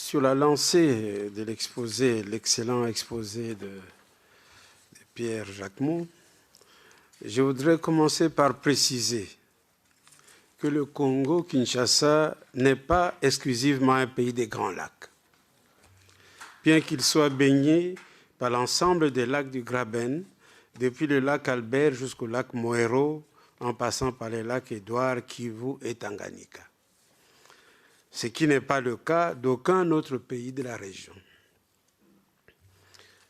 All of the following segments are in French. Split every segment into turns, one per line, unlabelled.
Sur la lancée de l'exposé, l'excellent exposé de Pierre Jacquemont, je voudrais commencer par préciser que le Congo-Kinshasa n'est pas exclusivement un pays des Grands Lacs. Bien qu'il soit baigné par l'ensemble des lacs du Graben, depuis le lac Albert jusqu'au lac Moero, en passant par les lacs Édouard, Kivu et Tanganyika. Ce qui n'est pas le cas d'aucun autre pays de la région.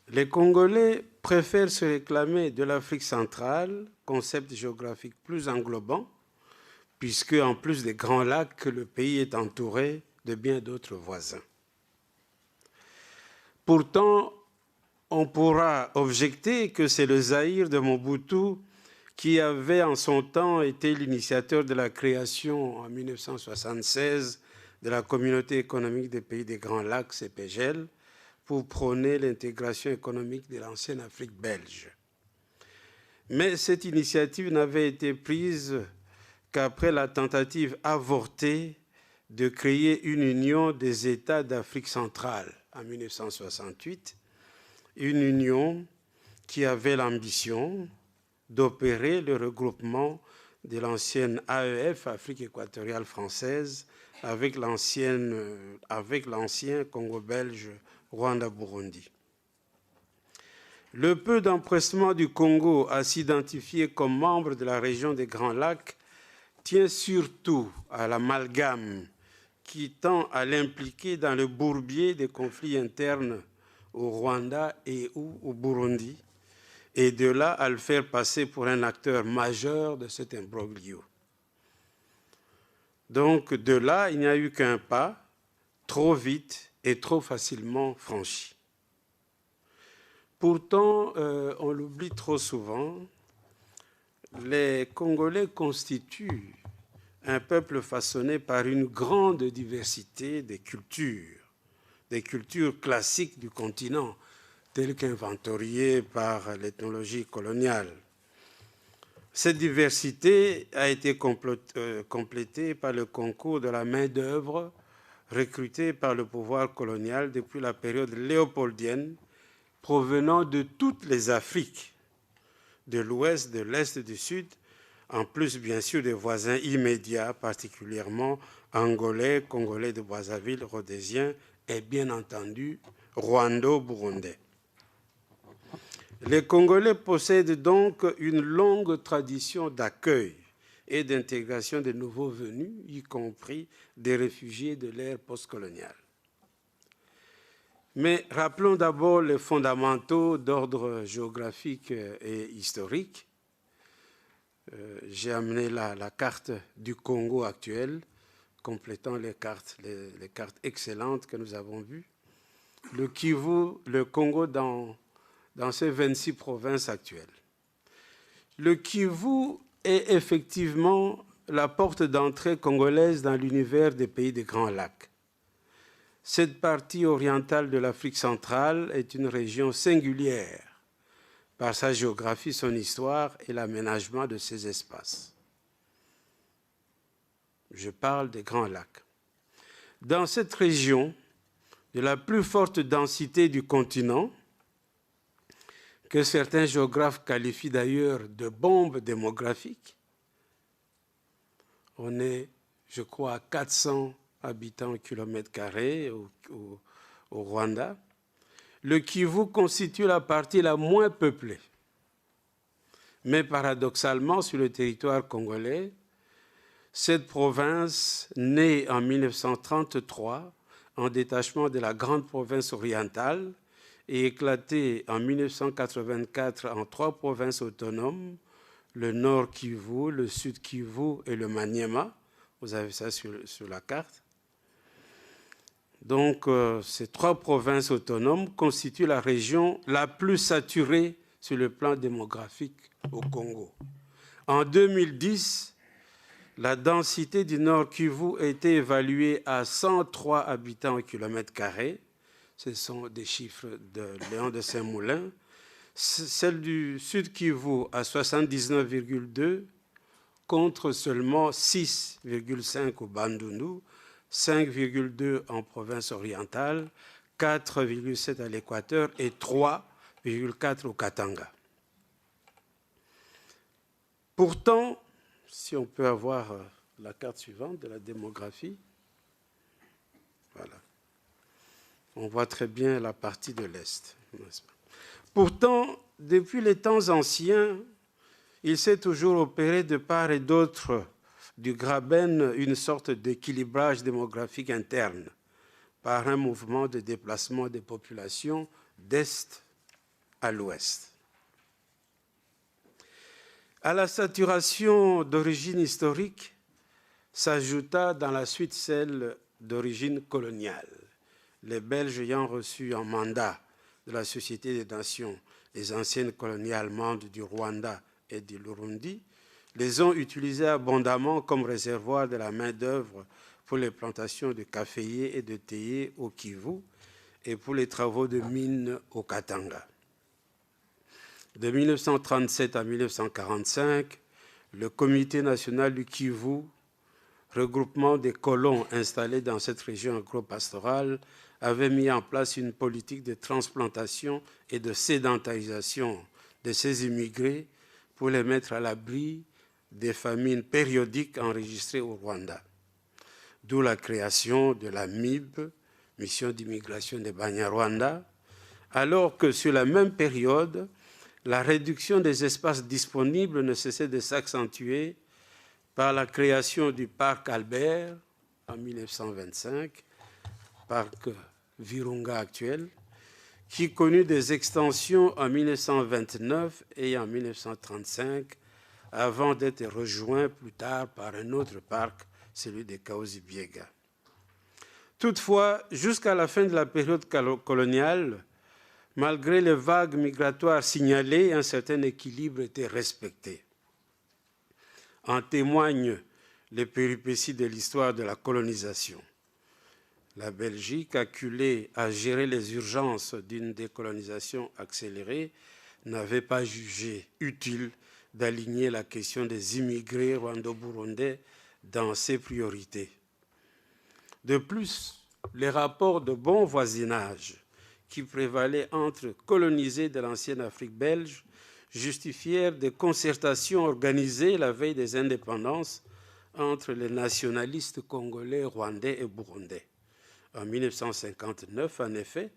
Les Congolais préfèrent se réclamer de l'Afrique centrale, concept géographique plus englobant, puisque en plus des grands lacs, le pays est entouré de bien d'autres voisins. Pourtant, on pourra objecter que c'est le Zaïre de Mobutu qui avait en son temps été l'initiateur de la création en 1976 de la Communauté économique des pays des Grands Lacs, CEPGL, pour prôner l'intégration économique de l'ancienne Afrique belge. Mais cette initiative n'avait été prise qu'après la tentative avortée de créer une union des États d'Afrique centrale en 1968, une union qui avait l'ambition d'opérer le regroupement de l'ancienne AEF, Afrique équatoriale française, avec l'ancien Congo belge, Rwanda-Burundi. Le peu d'empressement du Congo à s'identifier comme membre de la région des Grands Lacs tient surtout à l'amalgame qui tend à l'impliquer dans le bourbier des conflits internes au Rwanda et ou au Burundi, et de là à le faire passer pour un acteur majeur de cet imbroglio. Donc de là, il n'y a eu qu'un pas, trop vite et trop facilement franchi. Pourtant, on l'oublie trop souvent, les Congolais constituent un peuple façonné par une grande diversité des cultures classiques du continent, telles qu'inventoriées par l'ethnologie coloniale. Cette diversité a été complétée par le concours de la main-d'œuvre recrutée par le pouvoir colonial depuis la période léopoldienne, provenant de toutes les Afriques, de l'Ouest, de l'Est, du Sud, en plus bien sûr des voisins immédiats, particulièrement angolais, congolais de Brazzaville, rhodésiens et bien entendu rwando-burundais. Les Congolais possèdent donc une longue tradition d'accueil et d'intégration des nouveaux venus, y compris des réfugiés de l'ère postcoloniale. Mais rappelons d'abord les fondamentaux d'ordre géographique et historique. J'ai amené la carte du Congo actuel, complétant les cartes excellentes que nous avons vues. Le Kivu, le Congo dans ces 26 provinces actuelles. Le Kivu est effectivement la porte d'entrée congolaise dans l'univers des pays des Grands Lacs. Cette partie orientale de l'Afrique centrale est une région singulière par sa géographie, son histoire et l'aménagement de ses espaces. Je parle des Grands Lacs. Dans cette région, de la plus forte densité du continent, que certains géographes qualifient d'ailleurs de bombe démographique. On est, je crois, à 400 habitants au kilomètre carré au Rwanda. Le Kivu constitue la partie la moins peuplée. Mais paradoxalement, sur le territoire congolais, cette province, née en 1933, en détachement de la grande province orientale, et éclaté en 1984 en 3 provinces autonomes, le Nord Kivu, le Sud Kivu et le Maniema. Vous avez ça sur la carte. Donc, ces 3 provinces autonomes constituent la région la plus saturée sur le plan démographique au Congo. En 2010, la densité du Nord Kivu a été évaluée à 103 habitants au kilomètre carré. Ce sont des chiffres de Léon de Saint-Moulin. Celle du Sud Kivu à 79,2 contre seulement 6,5 au Bandundu, 5,2 en province orientale, 4,7 à l'Équateur et 3,4 au Katanga. Pourtant, si on peut avoir la carte suivante de la démographie, voilà. On voit très bien la partie de l'Est. Pourtant, depuis les temps anciens, il s'est toujours opéré de part et d'autre du Graben une sorte d'équilibrage démographique interne par un mouvement de déplacement des populations d'Est à l'Ouest. À la saturation d'origine historique s'ajouta dans la suite celle d'origine coloniale. Les Belges ayant reçu en mandat de la Société des Nations les anciennes colonies allemandes du Rwanda et du Burundi, les ont utilisées abondamment comme réservoir de la main-d'œuvre pour les plantations de caféiers et de théiers au Kivu et pour les travaux de mines au Katanga. De 1937 à 1945, le Comité national du Kivu, regroupement des colons installés dans cette région agro-pastorale, avait mis en place une politique de transplantation et de sédentarisation de ces immigrés pour les mettre à l'abri des famines périodiques enregistrées au Rwanda. D'où la création de la MIB, Mission d'immigration des Banyarwanda, alors que sur la même période, la réduction des espaces disponibles ne cessait de s'accentuer par la création du parc Albert en 1925, parc Virunga actuel, qui connut des extensions en 1929 et en 1935, avant d'être rejoint plus tard par un autre parc, celui de Kahuzi-Biega. Toutefois, jusqu'à la fin de la période coloniale, malgré les vagues migratoires signalées, un certain équilibre était respecté. En témoignent les péripéties de l'histoire de la colonisation. La Belgique, acculée à gérer les urgences d'une décolonisation accélérée, n'avait pas jugé utile d'aligner la question des immigrés rwando-burundais dans ses priorités. De plus, les rapports de bon voisinage qui prévalaient entre colonisés de l'ancienne Afrique belge justifièrent des concertations organisées la veille des indépendances entre les nationalistes congolais, rwandais et burundais. En 1959, en effet,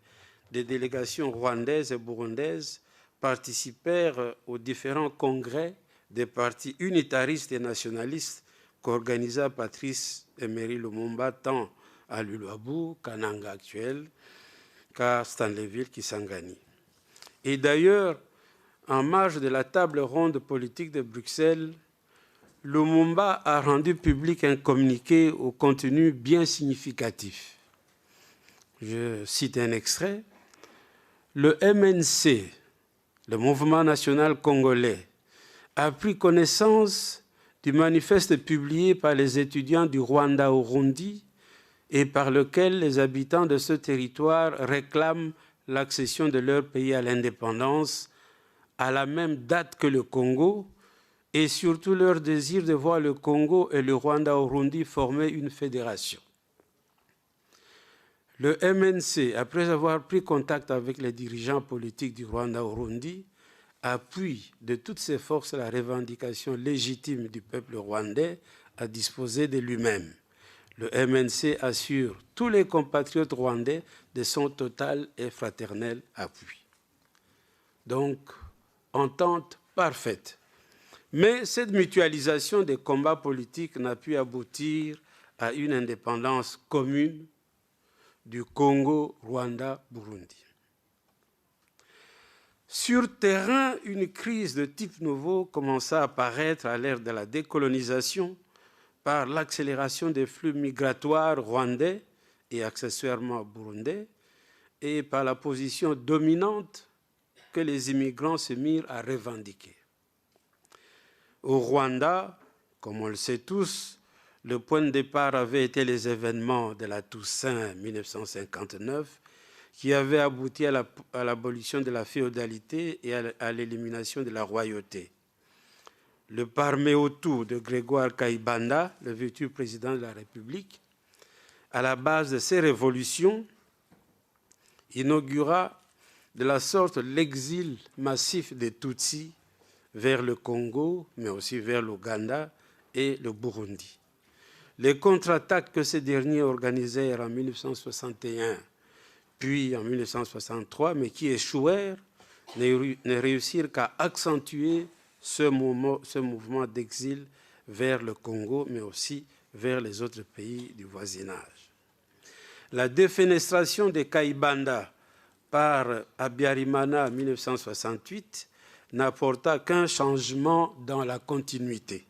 des délégations rwandaises et burundaises participèrent aux différents congrès des partis unitaristes et nationalistes qu'organisa Patrice Emery Lumumba tant à Luluabu, Kananga actuel, qu'à Stanleyville, Kisangani. Et d'ailleurs, en marge de la table ronde politique de Bruxelles, Lumumba a rendu public un communiqué au contenu bien significatif. Je cite un extrait. Le MNC, le Mouvement national congolais, a pris connaissance du manifeste publié par les étudiants du Rwanda au Burundi et par lequel les habitants de ce territoire réclament l'accession de leur pays à l'indépendance à la même date que le Congo et surtout leur désir de voir le Congo et le Rwanda au Burundi former une fédération. Le MNC, après avoir pris contact avec les dirigeants politiques du Rwanda au Burundi, appuie de toutes ses forces la revendication légitime du peuple rwandais à disposer de lui-même. Le MNC assure tous les compatriotes rwandais de son total et fraternel appui. Donc, entente parfaite. Mais cette mutualisation des combats politiques n'a pu aboutir à une indépendance commune du Congo, Rwanda, Burundi. Sur terrain, une crise de type nouveau commença à apparaître à l'ère de la décolonisation par l'accélération des flux migratoires rwandais et accessoirement burundais et par la position dominante que les immigrants se mirent à revendiquer. Au Rwanda, comme on le sait tous, le point de départ avait été les événements de la Toussaint 1959 qui avaient abouti à l'abolition de la féodalité et à l'élimination de la royauté. Le Parmehutu de Grégoire Kayibanda, le futur président de la République, à la base de ces révolutions, inaugura de la sorte l'exil massif des Tutsis vers le Congo, mais aussi vers l'Ouganda et le Burundi. Les contre-attaques que ces derniers organisèrent en 1961, puis en 1963, mais qui échouèrent, ne réussirent qu'à accentuer ce mouvement d'exil vers le Congo, mais aussi vers les autres pays du voisinage. La défenestration des Kaïbanda par Habyarimana en 1968 n'apporta qu'un changement dans la continuité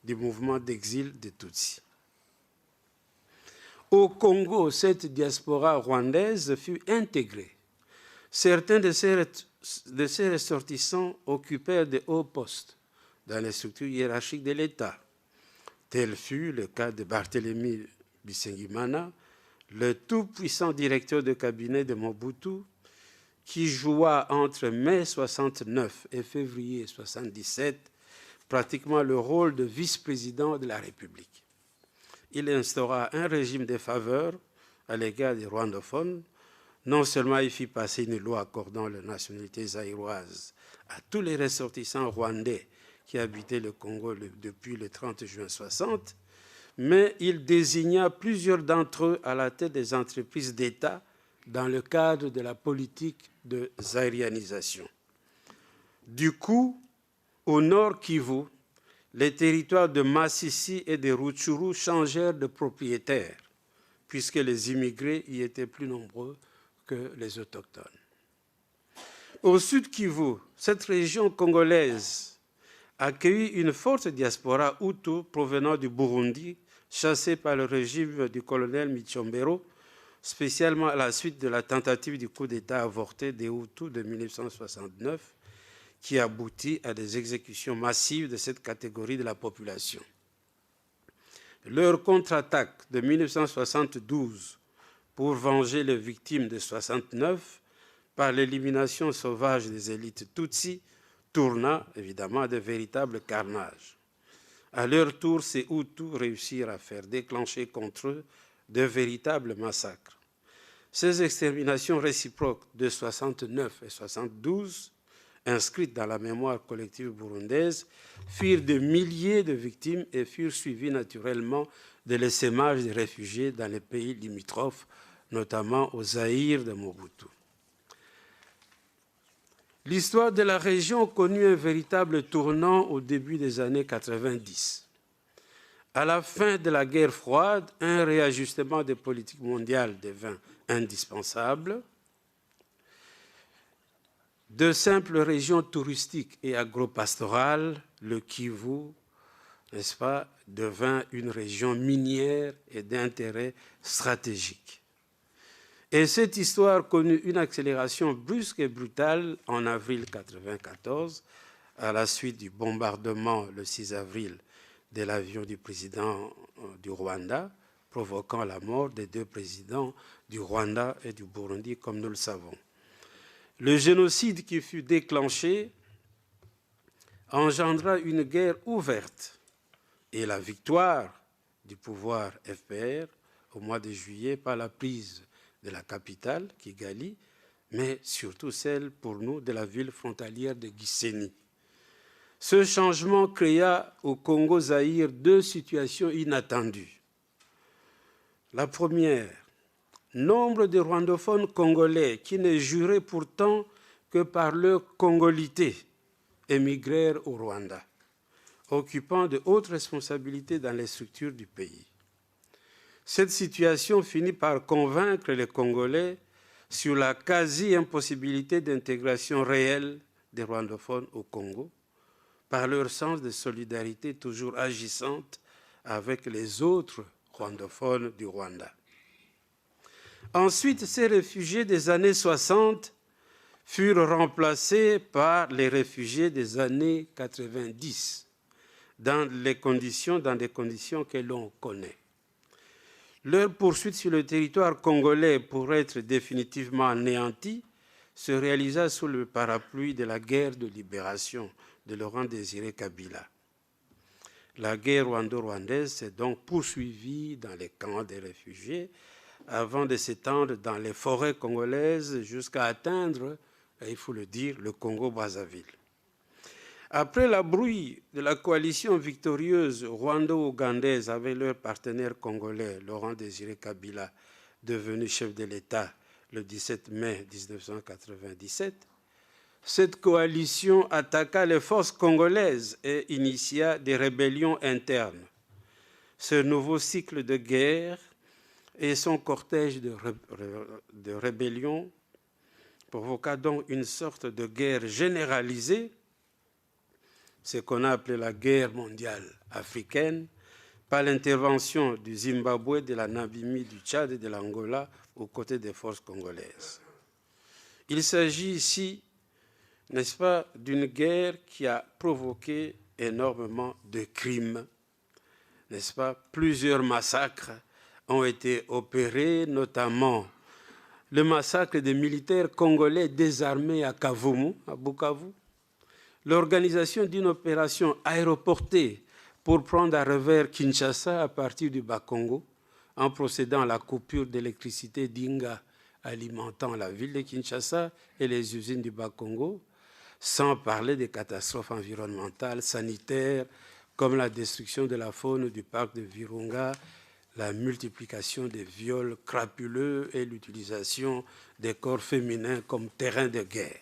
du mouvement d'exil des Tutsis. Au Congo, cette diaspora rwandaise fut intégrée. Certains de ces ressortissants occupèrent de hauts postes dans les structures hiérarchiques de l'État. Tel fut le cas de Barthélemy Bisengimana, le tout-puissant directeur de cabinet de Mobutu, qui joua entre mai 69 et février 77 pratiquement le rôle de vice-président de la République. Il instaura un régime de faveur à l'égard des rwandophones. Non seulement il fit passer une loi accordant la nationalité zaïroise à tous les ressortissants rwandais qui habitaient le Congo depuis le 30 juin 60, mais il désigna plusieurs d'entre eux à la tête des entreprises d'État dans le cadre de la politique de zaïrianisation. Du coup, au nord Kivu, les territoires de Massissi et de Rutshuru changèrent de propriétaires, puisque les immigrés y étaient plus nombreux que les autochtones. Au sud Kivu, cette région congolaise accueillit une forte diaspora hutu provenant du Burundi, chassée par le régime du colonel Michombero, spécialement à la suite de la tentative du coup d'État avorté des Hutus de 1969, qui aboutit à des exécutions massives de cette catégorie de la population. Leur contre-attaque de 1972 pour venger les victimes de 69 par l'élimination sauvage des élites Tutsis tourna évidemment à de véritables carnages. À leur tour, ces Hutus réussirent à faire déclencher contre eux de véritables massacres. Ces exterminations réciproques de 69 et 72, inscrites dans la mémoire collective burundaise, firent des milliers de victimes et furent suivies naturellement de l'essaimage des réfugiés dans les pays limitrophes, notamment au Zaïre de Mobutu. L'histoire de la région connut un véritable tournant au début des années 90. À la fin de la guerre froide, un réajustement des politiques mondiales devint indispensable. De simples régions touristiques et agropastorales, le Kivu, n'est-ce pas, devint une région minière et d'intérêt stratégique. Et cette histoire connut une accélération brusque et brutale en avril 1994, à la suite du bombardement le 6 avril de l'avion du président du Rwanda, provoquant la mort des deux présidents du Rwanda et du Burundi, comme nous le savons. Le génocide qui fut déclenché engendra une guerre ouverte et la victoire du pouvoir FPR au mois de juillet par la prise de la capitale, Kigali, mais surtout celle pour nous de la ville frontalière de Gisenyi. Ce changement créa au Congo-Zaïre deux situations inattendues. La première, nombre de rwandophones congolais qui ne juraient pourtant que par leur congolité émigrèrent au Rwanda, occupant de hautes responsabilités dans les structures du pays. Cette situation finit par convaincre les Congolais sur la quasi-impossibilité d'intégration réelle des rwandophones au Congo, par leur sens de solidarité toujours agissante avec les autres rwandophones du Rwanda. Ensuite, ces réfugiés des années 60 furent remplacés par les réfugiés des années 90, dans des conditions que l'on connaît. Leur poursuite sur le territoire congolais pour être définitivement anéantie se réalisa sous le parapluie de la guerre de libération de Laurent Désiré Kabila. La guerre rwando-rwandaise s'est donc poursuivie dans les camps des réfugiés avant de s'étendre dans les forêts congolaises jusqu'à atteindre, il faut le dire, le Congo-Brazzaville. Après la brouille de la coalition victorieuse rwando-ougandaise avec leur partenaire congolais, Laurent-Désiré Kabila, devenu chef de l'État le 17 mai 1997, cette coalition attaqua les forces congolaises et initia des rébellions internes. Ce nouveau cycle de guerre et son cortège de rébellions provoqua donc une sorte de guerre généralisée, ce qu'on a appelé la guerre mondiale africaine, par l'intervention du Zimbabwe, de la Namibie, du Tchad et de l'Angola aux côtés des forces congolaises. Il s'agit ici, n'est-ce pas, d'une guerre qui a provoqué énormément de crimes, n'est-ce pas? Plusieurs massacres ont été opérés, notamment le massacre des militaires congolais désarmés à Kavumu, à Bukavu, l'organisation d'une opération aéroportée pour prendre à revers Kinshasa à partir du Bas-Congo, en procédant à la coupure d'électricité d'Inga alimentant la ville de Kinshasa et les usines du Bas-Congo, sans parler des catastrophes environnementales, sanitaires, comme la destruction de la faune du parc de Virunga, la multiplication des viols crapuleux et l'utilisation des corps féminins comme terrain de guerre.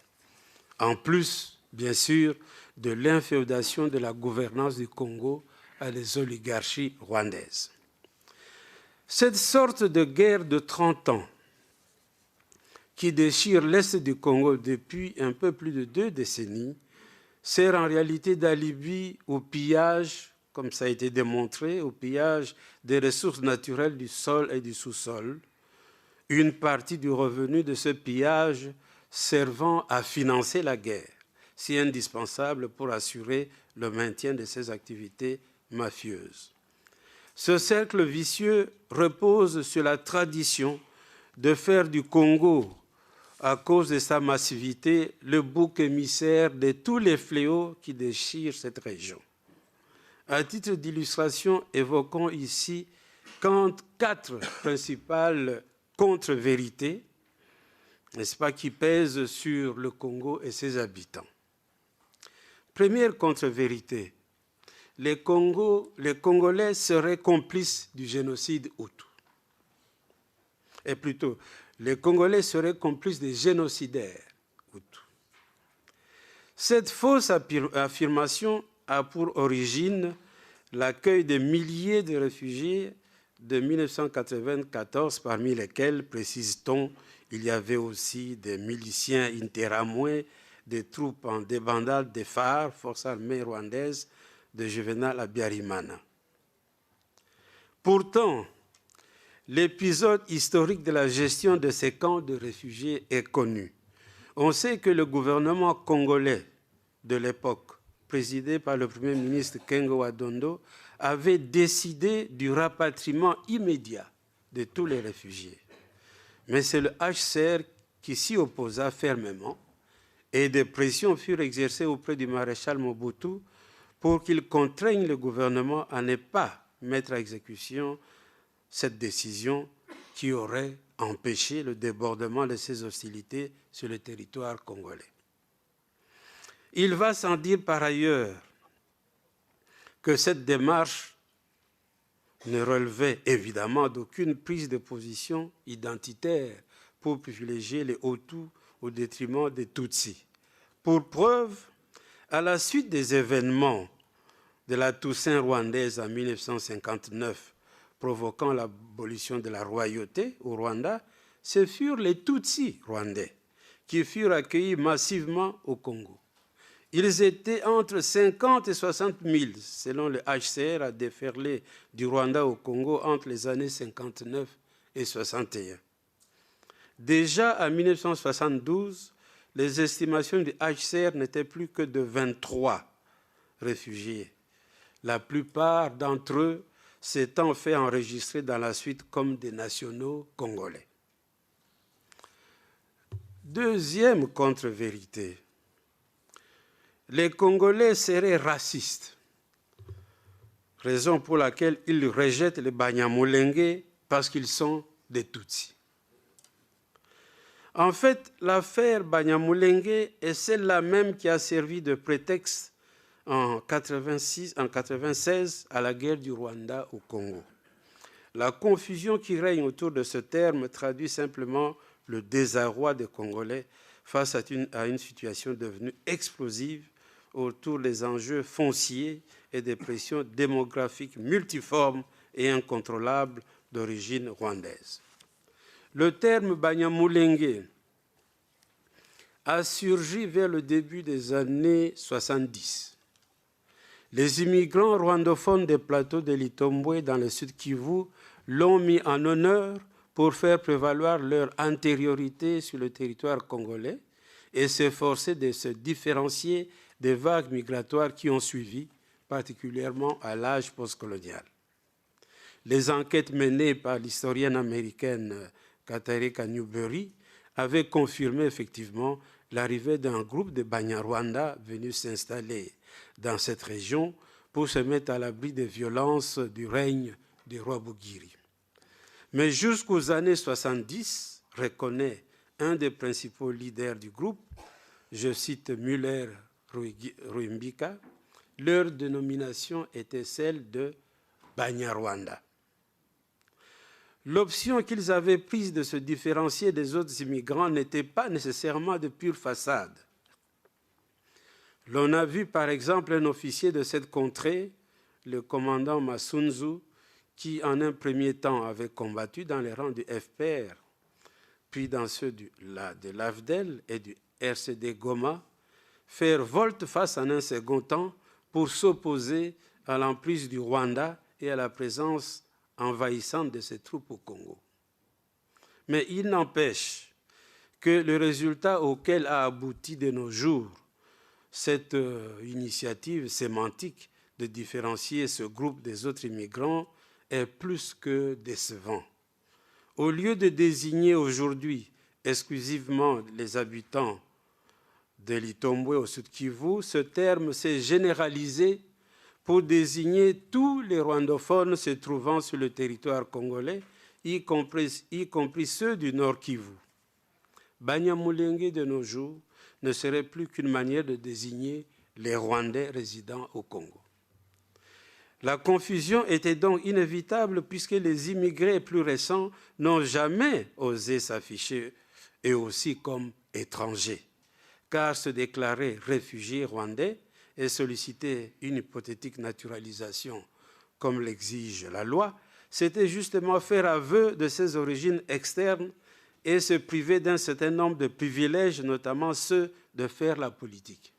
En plus, bien sûr, de l'inféodation de la gouvernance du Congo à les oligarchies rwandaises. Cette sorte de guerre de 30 ans qui déchire l'Est du Congo depuis un peu plus de 2 décennies sert en réalité d'alibi au pillage, comme ça a été démontré, au pillage des ressources naturelles du sol et du sous-sol, une partie du revenu de ce pillage servant à financer la guerre, si indispensable pour assurer le maintien de ces activités mafieuses. Ce cercle vicieux repose sur la tradition de faire du Congo, à cause de sa massivité, le bouc émissaire de tous les fléaux qui déchirent cette région. À titre d'illustration, évoquons ici 4 principales contre-vérités, n'est-ce pas, qui pèsent sur le Congo et ses habitants. Première contre-vérité, les Congolais seraient complices du génocide Hutu. Et plutôt, les Congolais seraient complices des génocidaires Hutus. Cette fausse affirmation a pour origine l'accueil de milliers de réfugiés de 1994, parmi lesquels, précise-t-on, il y avait aussi des miliciens interamouais, des troupes en débandade des FAR, Forces armées rwandaises, de Juvenal Habyarimana. Pourtant, l'épisode historique de la gestion de ces camps de réfugiés est connu. On sait que le gouvernement congolais de l'époque, présidé par le Premier ministre Kengo Wadondo, avait décidé du rapatriement immédiat de tous les réfugiés. Mais c'est le HCR qui s'y opposa fermement et des pressions furent exercées auprès du maréchal Mobutu pour qu'il contraigne le gouvernement à ne pas mettre à exécution cette décision qui aurait empêché le débordement de ces hostilités sur le territoire congolais. Il va sans dire par ailleurs que cette démarche ne relevait évidemment d'aucune prise de position identitaire pour privilégier les Hutus au détriment des Tutsis. Pour preuve, à la suite des événements de la Toussaint rwandaise en 1959, provoquant l'abolition de la royauté au Rwanda, ce furent les Tutsis rwandais qui furent accueillis massivement au Congo. Ils étaient entre 50 et 60 000, selon le HCR, à déferler du Rwanda au Congo entre les années 59 et 61. Déjà en 1972, les estimations du HCR n'étaient plus que de 23 réfugiés, la plupart d'entre eux s'étant fait enregistrer dans la suite comme des nationaux congolais. Deuxième contre-vérité, les Congolais seraient racistes. raison pour laquelle ils rejettent les Banyamulenge parce qu'ils sont des Tutsis. En fait, l'affaire Banyamulenge est celle-là même qui a servi de prétexte en 1996 à la guerre du Rwanda au Congo. La confusion qui règne autour de ce terme traduit simplement le désarroi des Congolais face à une situation devenue explosive autour des enjeux fonciers et des pressions démographiques multiformes et incontrôlables d'origine rwandaise. Le terme Banyamulenge a surgi vers le début des années 70. Les immigrants rwandophones des plateaux de l'Itombwe dans le sud Kivu l'ont mis en honneur pour faire prévaloir leur antériorité sur le territoire congolais et s'efforcer de se différencier des vagues migratoires qui ont suivi, particulièrement à l'âge postcolonial. Les enquêtes menées par l'historienne américaine Katarika Newberry avaient confirmé effectivement l'arrivée d'un groupe de Banyarwanda venus s'installer dans cette région pour se mettre à l'abri des violences du règne des rois Bugiri. Mais jusqu'aux années 70, reconnaît un des principaux leaders du groupe, je cite Müller Ruimbika, leur dénomination était celle de Banyarwanda. L'option qu'ils avaient prise de se différencier des autres immigrants n'était pas nécessairement de pure façade. L'on a vu par exemple un officier de cette contrée, le commandant Masunzu, qui en un premier temps avait combattu dans les rangs du FPR, puis dans ceux de l'AFDEL et du RCD Goma, faire volte-face en un second temps pour s'opposer à l'emprise du Rwanda et à la présence envahissante de ses troupes au Congo. Mais il n'empêche que le résultat auquel a abouti de nos jours cette initiative sémantique de différencier ce groupe des autres immigrants est plus que décevant. Au lieu de désigner aujourd'hui exclusivement les habitants de l'Itombwe au Sud Kivu, ce terme s'est généralisé pour désigner tous les rwandophones se trouvant sur le territoire congolais, y compris ceux du Nord Kivu. Banyamulenge de nos jours ne serait plus qu'une manière de désigner les Rwandais résidant au Congo. La confusion était donc inévitable puisque les immigrés plus récents n'ont jamais osé s'afficher eux aussi comme étrangers, car se déclarer réfugiés rwandais et solliciter une hypothétique naturalisation comme l'exige la loi, c'était justement faire aveu de ses origines externes et se priver d'un certain nombre de privilèges, notamment ceux de faire la politique.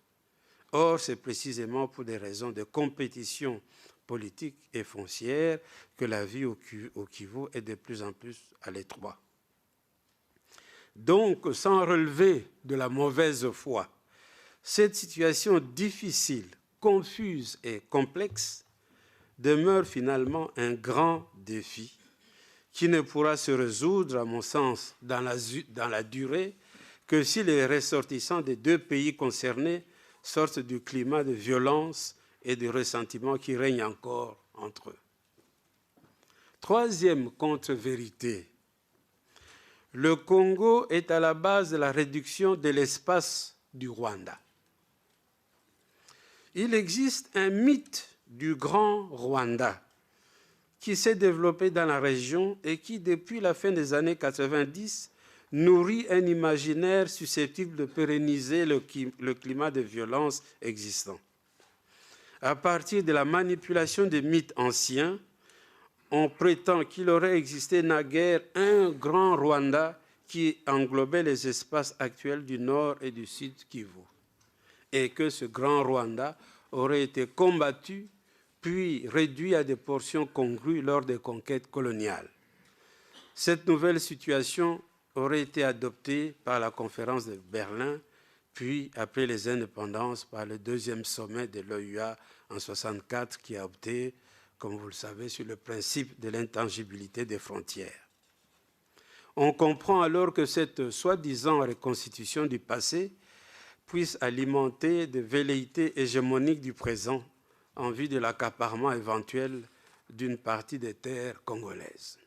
Or, c'est précisément pour des raisons de compétition politique et foncière que la vie au Kivu est de plus en plus à l'étroit. Donc, sans relever de la mauvaise foi, cette situation difficile, confuse et complexe demeure finalement un grand défi qui ne pourra se résoudre, à mon sens, dans la durée que si les ressortissants des deux pays concernés sortent du climat de violence et de ressentiment qui règne encore entre eux. Troisième contre-vérité, le Congo est à la base de la réduction de l'espace du Rwanda. Il existe un mythe du Grand Rwanda qui s'est développé dans la région et qui, depuis la fin des années 90, nourrit un imaginaire susceptible de pérenniser le climat de violence existant. À partir de la manipulation des mythes anciens, on prétend qu'il aurait existé naguère un grand Rwanda qui englobait les espaces actuels du nord et du sud Kivu, et que ce grand Rwanda aurait été combattu puis réduit à des portions congrues lors des conquêtes coloniales. Cette nouvelle situation aurait été adoptée par la conférence de Berlin, puis après les indépendances par le deuxième sommet de l'OUA en 1964 qui a opté, comme vous le savez, sur le principe de l'intangibilité des frontières. On comprend alors que cette soi-disant reconstitution du passé puisse alimenter des velléités hégémoniques du présent en vue de l'accaparement éventuel d'une partie des terres congolaises.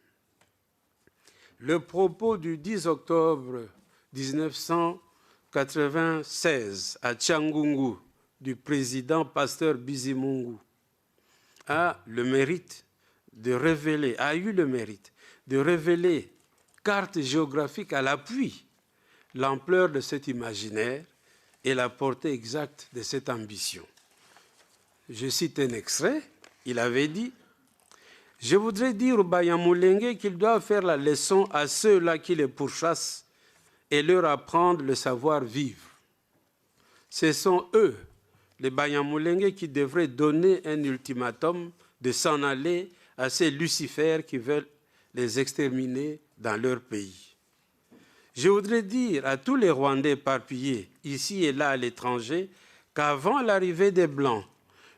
Le propos du 10 octobre 1996 à Tchangungu du président Pasteur Bizimungu a eu le mérite de révéler, carte géographique à l'appui, l'ampleur de cet imaginaire et la portée exacte de cette ambition. Je cite un extrait, il avait dit « Je voudrais dire aux Banyamulenge qu'ils doivent faire la leçon à ceux-là qui les pourchassent et leur apprendre le savoir-vivre. Ce sont eux, les Banyamulenge, qui devraient donner un ultimatum de s'en aller à ces lucifères qui veulent les exterminer dans leur pays. Je voudrais dire à tous les Rwandais éparpillés, ici et là à l'étranger, qu'avant l'arrivée des Blancs,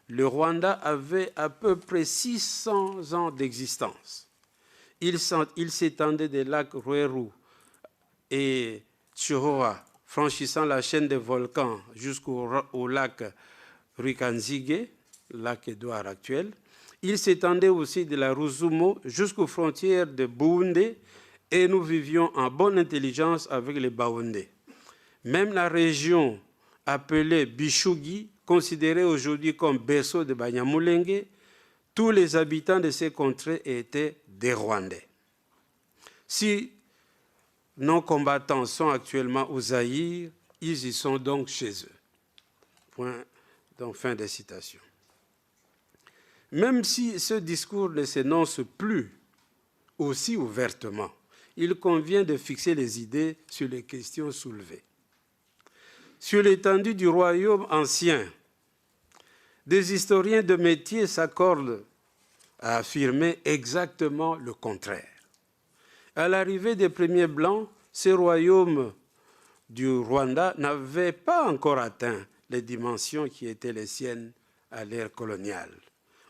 le Rwanda avait à peu près 600 ans d'existence. Il s'étendait des lacs Rueru et Chihoa, franchissant la chaîne des volcans jusqu'au lac Rukanzige, lac Édouard actuel. Il s'étendait aussi de la Rusumo jusqu'aux frontières de Burundi et nous vivions en bonne intelligence avec les Baoundés. Même la région appelée Bishugi, considérée aujourd'hui comme berceau de Banyamulenge, tous les habitants de ces contrées étaient des Rwandais. Si nos combattants sont actuellement au Zaïre, ils y sont donc chez eux. Point, donc fin de citation. Même si ce discours ne s'énonce plus aussi ouvertement, il convient de fixer les idées sur les questions soulevées. Sur l'étendue du royaume ancien, des historiens de métier s'accordent à affirmer exactement le contraire. À l'arrivée des premiers Blancs, ce royaume du Rwanda n'avait pas encore atteint les dimensions qui étaient les siennes à l'ère coloniale.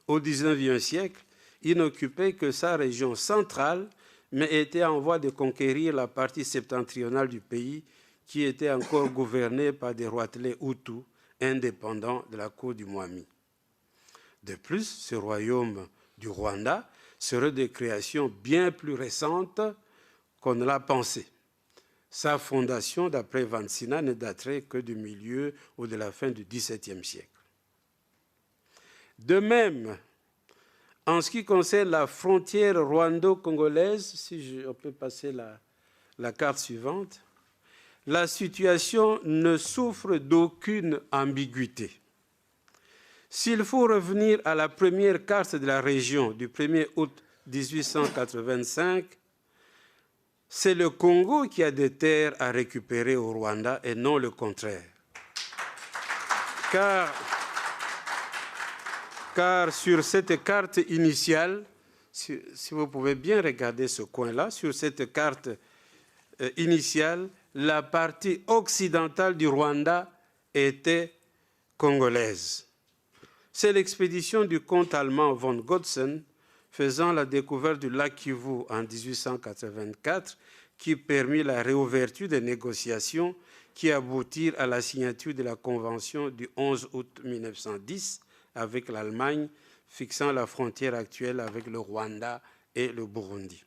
Au XIXe siècle, il n'occupait que sa région centrale, mais était en voie de conquérir la partie septentrionale du pays qui était encore gouvernée par des roitelets Hutus indépendants de la cour du Mwami. De plus, ce royaume du Rwanda serait de création bien plus récente qu'on ne l'a pensé. Sa fondation, d'après Vansina, ne daterait que du milieu ou de la fin du XVIIe siècle. De même, en ce qui concerne la frontière rwando-congolaise, si on peut passer la carte suivante, la situation ne souffre d'aucune ambiguïté. S'il faut revenir à la première carte de la région du 1er août 1885, c'est le Congo qui a des terres à récupérer au Rwanda et non le contraire. Car sur cette carte initiale, si vous pouvez bien regarder ce coin-là, sur cette carte initiale, la partie occidentale du Rwanda était congolaise. C'est l'expédition du comte allemand von Gotzen faisant la découverte du lac Kivu en 1884 qui permit la réouverture des négociations qui aboutirent à la signature de la convention du 11 août 1910 avec l'Allemagne, fixant la frontière actuelle avec le Rwanda et le Burundi.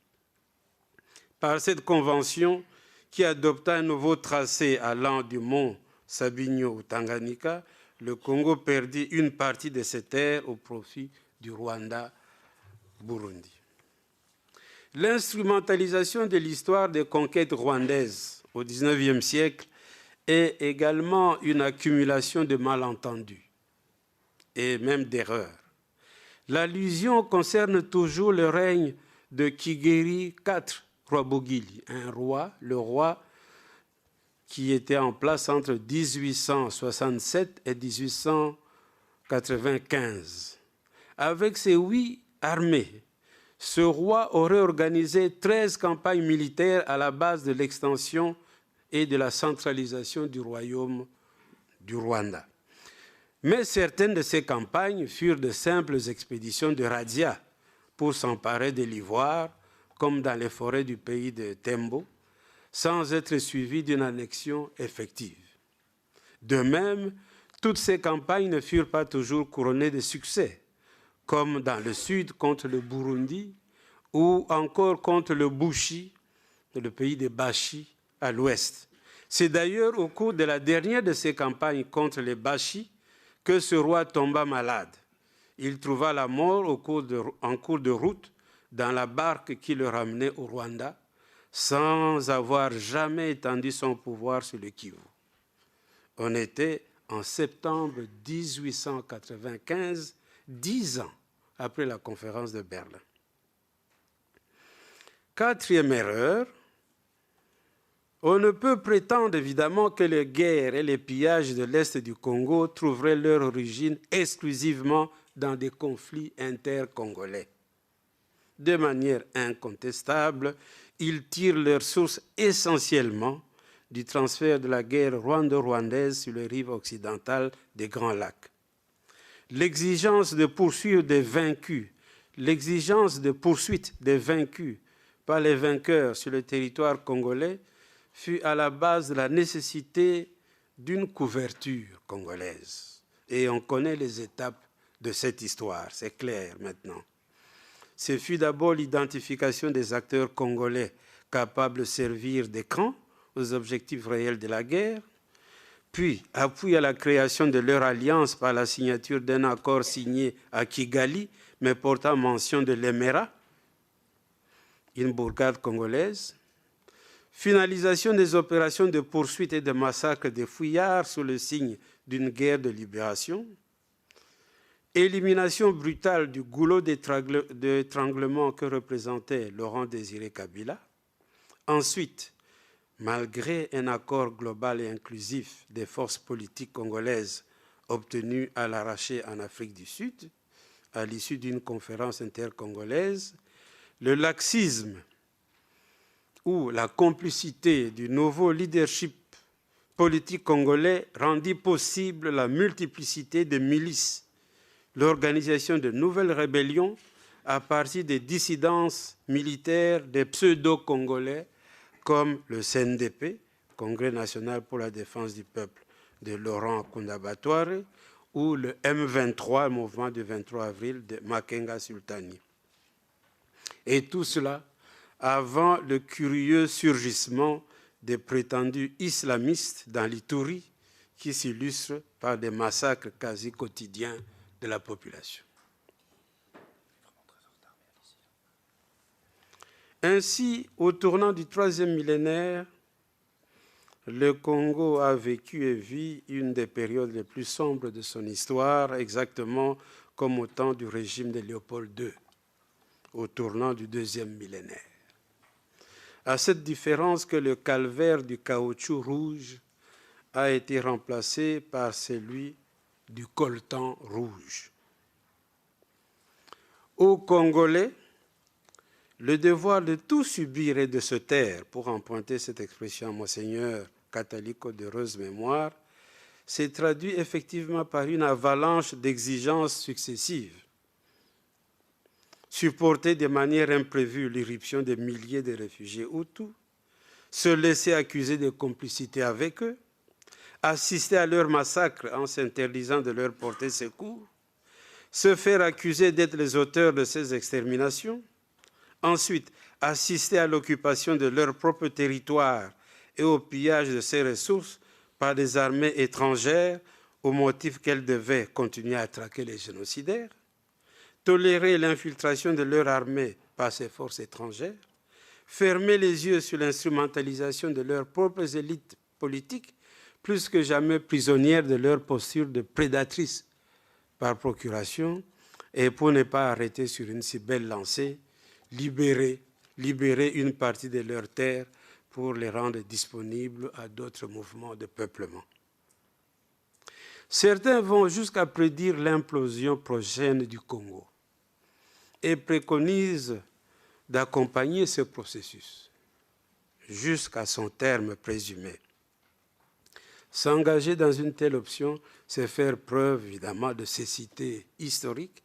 Par cette convention, qui adopta un nouveau tracé allant du mont Sabinyo au Tanganyika, le Congo perdit une partie de ses terres au profit du Rwanda-Burundi. L'instrumentalisation de l'histoire des conquêtes rwandaises au XIXe siècle est également une accumulation de malentendus et même d'erreurs. L'allusion concerne toujours le règne de Kigeri IV Rwabugili, un roi, le roi qui était en place entre 1867 et 1895. Avec ses 8 armées, ce roi aurait organisé 13 campagnes militaires à la base de l'extension et de la centralisation du royaume du Rwanda. Mais certaines de ces campagnes furent de simples expéditions de razzia pour s'emparer de l'ivoire, comme dans les forêts du pays de Tembo, sans être suivies d'une annexion effective. De même, Toutes ces campagnes ne furent pas toujours couronnées de succès, comme dans le sud contre le Burundi ou encore contre le Bushi, le pays des Bashi, à l'ouest. C'est d'ailleurs au cours de la dernière de ces campagnes contre les Bashi que ce roi tomba malade. Il trouva la mort en cours de route dans la barque qui le ramenait au Rwanda, sans avoir jamais étendu son pouvoir sur le Kivu. On était en septembre 1895, 10 ans après la conférence de Berlin. Quatrième erreur, on ne peut prétendre évidemment que les guerres et les pillages de l'Est du Congo trouveraient leur origine exclusivement dans des conflits intercongolais. De manière incontestable, ils tirent leur source essentiellement du transfert de la guerre rwando-rwandaise sur les rives occidentales des Grands Lacs. L'exigence de poursuivre des vaincus, l'exigence de poursuite des vaincus par les vainqueurs sur le territoire congolais fut à la base de la nécessité d'une couverture congolaise. Et on connaît les étapes de cette histoire, c'est clair maintenant. Ce fut d'abord l'identification des acteurs congolais capables de servir d'écran aux objectifs réels de la guerre, puis appui à la création de leur alliance par la signature d'un accord signé à Kigali, mais portant mention de l'Emera, une bourgade congolaise, finalisation des opérations de poursuite et de massacre des fouillards sous le signe d'une guerre de libération, élimination brutale du goulot d'étranglement que représentait Laurent Désiré Kabila. Ensuite, malgré un accord global et inclusif des forces politiques congolaises obtenu à l'arraché en Afrique du Sud, à l'issue d'une conférence intercongolaise, le laxisme ou la complicité du nouveau leadership politique congolais rendit possible la multiplicité de milices, l'organisation de nouvelles rébellions à partir des dissidences militaires des pseudo-congolais comme le CNDP, Congrès national pour la défense du peuple de Laurent Kunda-Batware, ou le M23, mouvement du 23 avril de Makenga Sultani. Et tout cela avant le curieux surgissement des prétendus islamistes dans l'Ituri qui s'illustrent par des massacres quasi quotidiens de la population. Ainsi, au tournant du troisième millénaire, le Congo a vécu et vit une des périodes les plus sombres de son histoire, exactement comme au temps du régime de Léopold II, au tournant du deuxième millénaire. À cette différence que le calvaire du caoutchouc rouge a été remplacé par celui du coltan rouge. Aux Congolais, le devoir de tout subir et de se taire, pour emprunter cette expression à Monseigneur Catalico d'heureuse mémoire, s'est traduit effectivement par une avalanche d'exigences successives. Supporter de manière imprévue l'irruption des milliers de réfugiés Hutus, se laisser accuser de complicité avec eux, assister à leur massacre en s'interdisant de leur porter secours, se faire accuser d'être les auteurs de ces exterminations, ensuite assister à l'occupation de leur propre territoire et au pillage de ses ressources par des armées étrangères au motif qu'elles devaient continuer à traquer les génocidaires, tolérer l'infiltration de leur armée par ces forces étrangères, fermer les yeux sur l'instrumentalisation de leurs propres élites politiques, plus que jamais prisonnières de leur posture de prédatrices par procuration, et pour ne pas arrêter sur une si belle lancée, libérer une partie de leurs terres pour les rendre disponibles à d'autres mouvements de peuplement. Certains vont jusqu'à prédire l'implosion prochaine du Congo et préconisent d'accompagner ce processus jusqu'à son terme présumé. S'engager dans une telle option, c'est faire preuve évidemment de cécité historique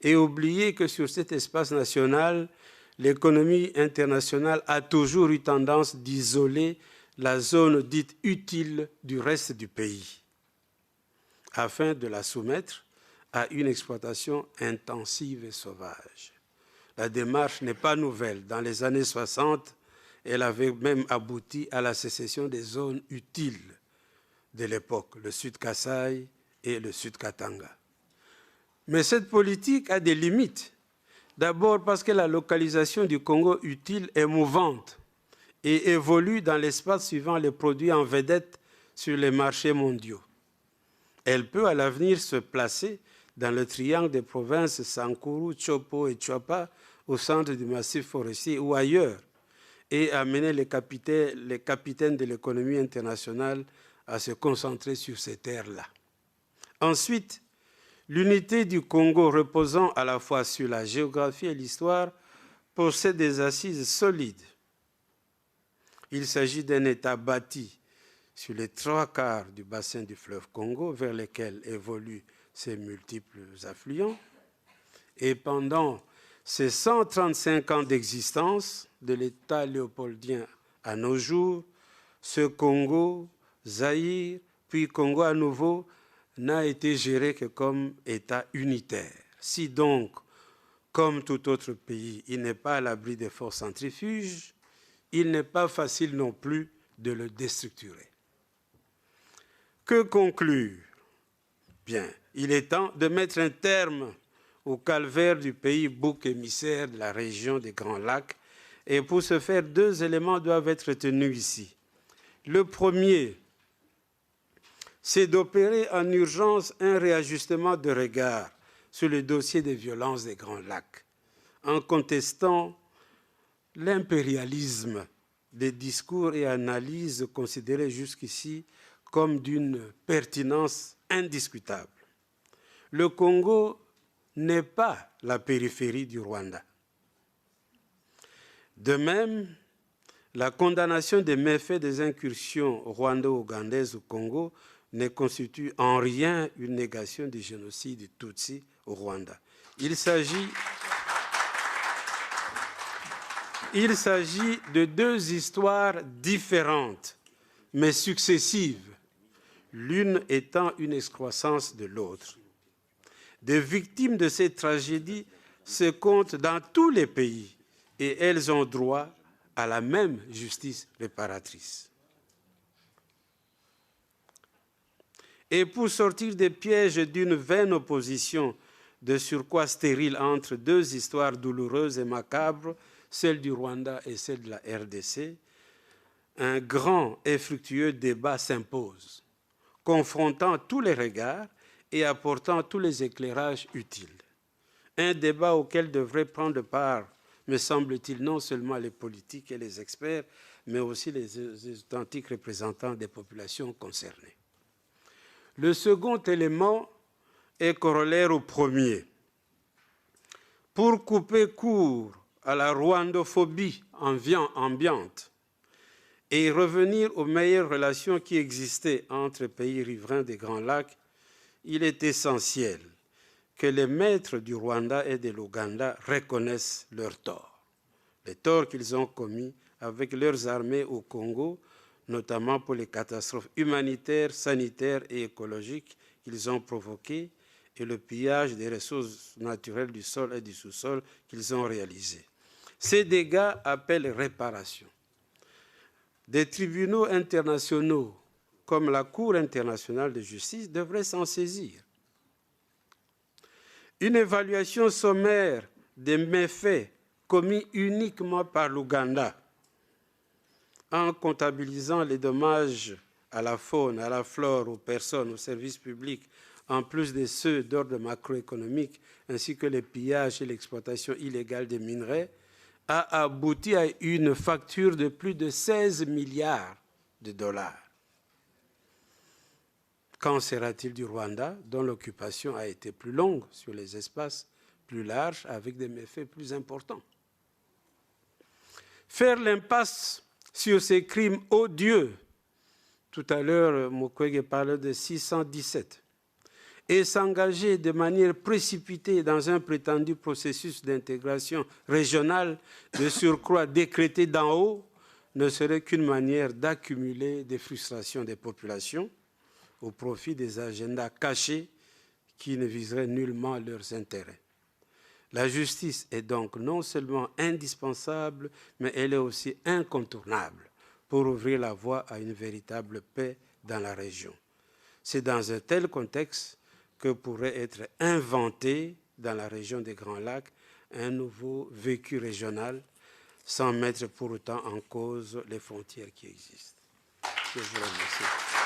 et oublier que sur cet espace national, l'économie internationale a toujours eu tendance d'isoler la zone dite utile du reste du pays. afin de la soumettre à une exploitation intensive et sauvage. La démarche n'est pas nouvelle. Dans les années 60, elle avait même abouti à la sécession des zones utiles de l'époque, le Sud Kasaï et le Sud Katanga. Mais cette politique a des limites. D'abord parce que la localisation du Congo utile est mouvante et évolue dans l'espace suivant les produits en vedette sur les marchés mondiaux. Elle peut à l'avenir se placer dans le triangle des provinces Sankuru, Chopo et Chwapa au centre du massif forestier ou ailleurs et amener les capitaines de l'économie internationale à se concentrer sur ces terres-là. Ensuite, l'unité du Congo reposant à la fois sur la géographie et l'histoire possède des assises solides. Il s'agit d'un État bâti sur les 3/4 du bassin du fleuve Congo vers lequel évoluent ses multiples affluents. Et pendant ces 135 ans d'existence de l'État léopoldien à nos jours, ce Congo, Zaïre, puis Congo à nouveau, n'a été géré que comme État unitaire. Si donc, comme tout autre pays, il n'est pas à l'abri des forces centrifuges, il n'est pas facile non plus de le déstructurer. Que conclure? Bien, il est temps de mettre un terme au calvaire du pays bouc émissaire de la région des Grands Lacs. Et pour ce faire, 2 éléments doivent être retenus ici. Le premier, c'est d'opérer en urgence un réajustement de regard sur le dossier des violences des Grands Lacs, en contestant l'impérialisme des discours et analyses considérés jusqu'ici comme d'une pertinence indiscutable. Le Congo n'est pas la périphérie du Rwanda. De même, la condamnation des méfaits des incursions rwando-ougandaises au Congo ne constitue en rien une négation du génocide des Tutsis au Rwanda. Il s'agit de 2 histoires différentes, mais successives, l'une étant une excroissance de l'autre. Des victimes de ces tragédies se comptent dans tous les pays et elles ont droit à la même justice réparatrice. Et pour sortir des pièges d'une vaine opposition de surcroît stérile entre 2 histoires douloureuses et macabres, celle du Rwanda et celle de la RDC, un grand et fructueux débat s'impose, confrontant tous les regards et apportant tous les éclairages utiles. Un débat auquel devraient prendre part, me semble-t-il, non seulement les politiques et les experts, mais aussi les authentiques représentants des populations concernées. Le second élément est corollaire au premier. Pour couper court à la rwandophobie ambiante et revenir aux meilleures relations qui existaient entre pays riverains des Grands Lacs, il est essentiel que les maîtres du Rwanda et de l'Ouganda reconnaissent leurs torts, les torts qu'ils ont commis avec leurs armées au Congo, notamment pour les catastrophes humanitaires, sanitaires et écologiques qu'ils ont provoquées et le pillage des ressources naturelles du sol et du sous-sol qu'ils ont réalisé. Ces dégâts appellent réparation. Des tribunaux internationaux comme la Cour internationale de justice devraient s'en saisir. Une évaluation sommaire des méfaits commis uniquement par l'Ouganda, en comptabilisant les dommages à la faune, à la flore, aux personnes, aux services publics, en plus de ceux d'ordre macroéconomique, ainsi que les pillages et l'exploitation illégale des minerais, a abouti à une facture de plus de 16 milliards de dollars. Qu'en sera-t-il du Rwanda, dont l'occupation a été plus longue sur les espaces plus larges, avec des méfaits plus importants? Faire l'impasse sur ces crimes odieux, tout à l'heure, Mukwege parlait de 617, et s'engager de manière précipitée dans un prétendu processus d'intégration régionale de surcroît décrété d'en haut, ne serait qu'une manière d'accumuler des frustrations des populations, au profit des agendas cachés qui ne viseraient nullement leurs intérêts. La justice est donc non seulement indispensable, mais elle est aussi incontournable pour ouvrir la voie à une véritable paix dans la région. C'est dans un tel contexte que pourrait être inventé dans la région des Grands Lacs un nouveau vécu régional sans mettre pour autant en cause les frontières qui existent. Je vous remercie.